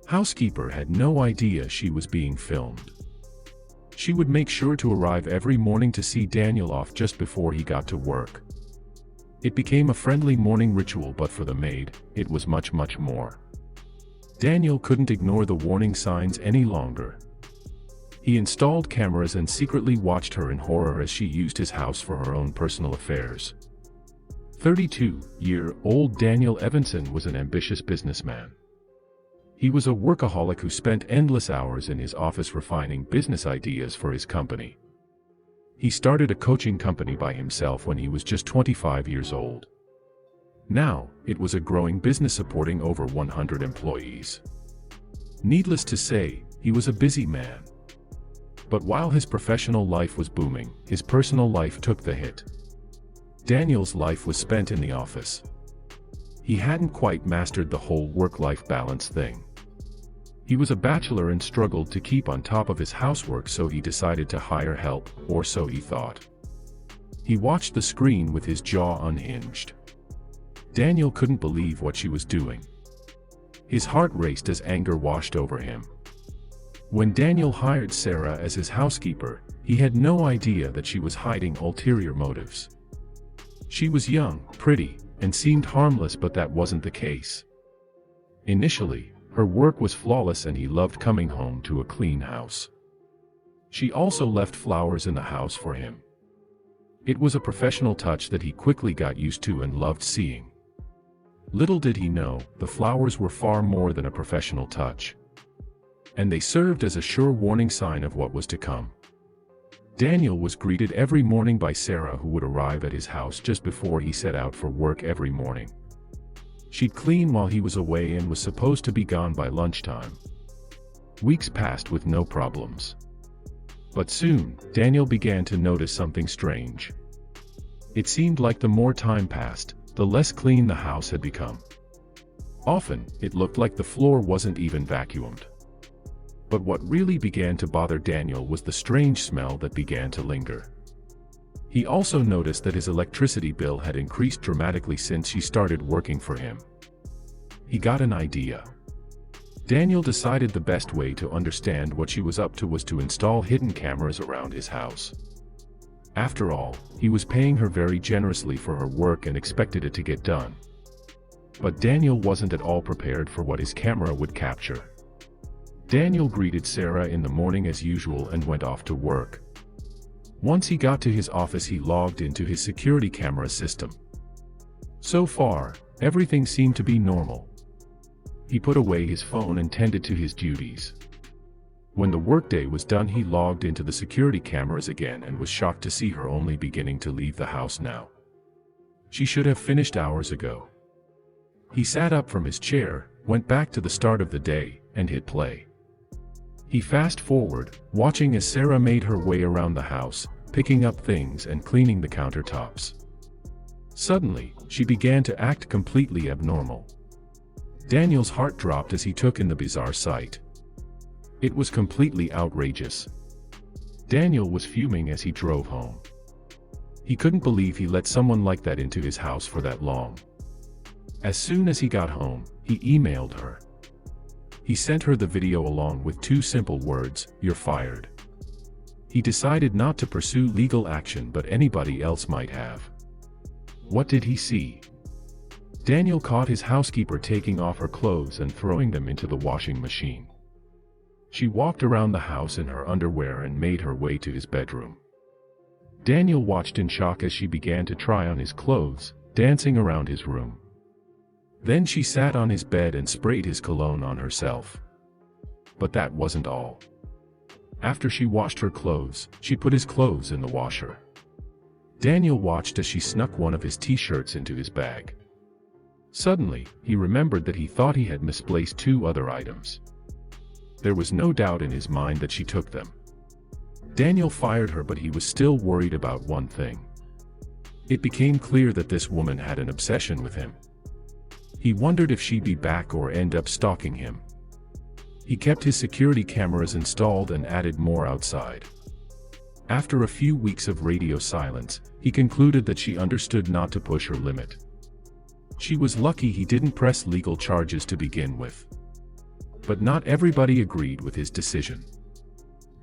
Housekeeper had no idea she was being filmed. She would make sure to arrive every morning to see Daniel off just before he got to work. It became a friendly morning ritual, but for the maid, it was much more. Daniel couldn't ignore the warning signs any longer. He installed cameras and secretly watched her in horror as she used his house for her own personal affairs. 32-year-old Daniel Evanson was an ambitious businessman. He was a workaholic who spent endless hours in his office refining business ideas for his company. He started a coaching company by himself when he was just 25 years old. Now, it was a growing business supporting over 100 employees. Needless to say, he was a busy man. But while his professional life was booming, his personal life took the hit. Daniel's life was spent in the office. He hadn't quite mastered the whole work-life balance thing. He was a bachelor and struggled to keep on top of his housework, so he decided to hire help, or so he thought. He watched the screen with his jaw unhinged. Daniel couldn't believe what she was doing. His heart raced as anger washed over him. When Daniel hired Sarah as his housekeeper, he had no idea that she was hiding ulterior motives. She was young, pretty, and seemed harmless, but that wasn't the case. Initially, her work was flawless and he loved coming home to a clean house. She also left flowers in the house for him. It was a professional touch that he quickly got used to and loved seeing. Little did he know, the flowers were far more than a professional touch. And they served as a sure warning sign of what was to come. Daniel was greeted every morning by Sarah, who would arrive at his house just before he set out for work every morning. She'd clean while he was away and was supposed to be gone by lunchtime. Weeks passed with no problems. But soon, Daniel began to notice something strange. It seemed like the more time passed, the less clean the house had become. Often, it looked like the floor wasn't even vacuumed. But what really began to bother Daniel was the strange smell that began to linger. He also noticed that his electricity bill had increased dramatically since she started working for him. He got an idea. Daniel decided the best way to understand what she was up to was to install hidden cameras around his house. After all, he was paying her very generously for her work and expected it to get done. But Daniel wasn't at all prepared for what his camera would capture. Daniel greeted Sarah in the morning as usual and went off to work. Once he got to his office, he logged into his security camera system. So far, everything seemed to be normal. He put away his phone and tended to his duties. When the workday was done, he logged into the security cameras again and was shocked to see her only beginning to leave the house now. She should have finished hours ago. He sat up from his chair, went back to the start of the day, and hit play. He fast-forward, watching as Sarah made her way around the house, picking up things and cleaning the countertops. Suddenly, she began to act completely abnormal. Daniel's heart dropped as he took in the bizarre sight. It was completely outrageous. Daniel was fuming as he drove home. He couldn't believe he let someone like that into his house for that long. As soon as he got home, he emailed her. He sent her the video along with two simple words: "You're fired." He decided not to pursue legal action, but anybody else might have. What did he see? Daniel caught his housekeeper taking off her clothes and throwing them into the washing machine. She walked around the house in her underwear and made her way to his bedroom. Daniel watched in shock as she began to try on his clothes, dancing around his room. Then she sat on his bed and sprayed his cologne on herself. But that wasn't all. After she washed her clothes, she put his clothes in the washer. Daniel watched as she snuck one of his t-shirts into his bag. Suddenly, he remembered that he thought he had misplaced two other items. There was no doubt in his mind that she took them. Daniel fired her, but he was still worried about one thing. It became clear that this woman had an obsession with him. He wondered if she'd be back or end up stalking him. He kept his security cameras installed and added more outside. After a few weeks of radio silence, he concluded that she understood not to push her limit. She was lucky he didn't press legal charges to begin with. But not everybody agreed with his decision.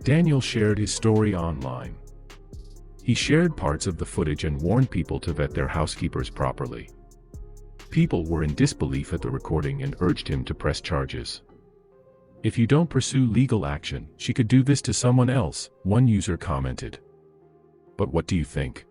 Daniel shared his story online. He shared parts of the footage and warned people to vet their housekeepers properly. People were in disbelief at the recording and urged him to press charges. "If you don't pursue legal action, she could do this to someone else," one user commented. But what do you think?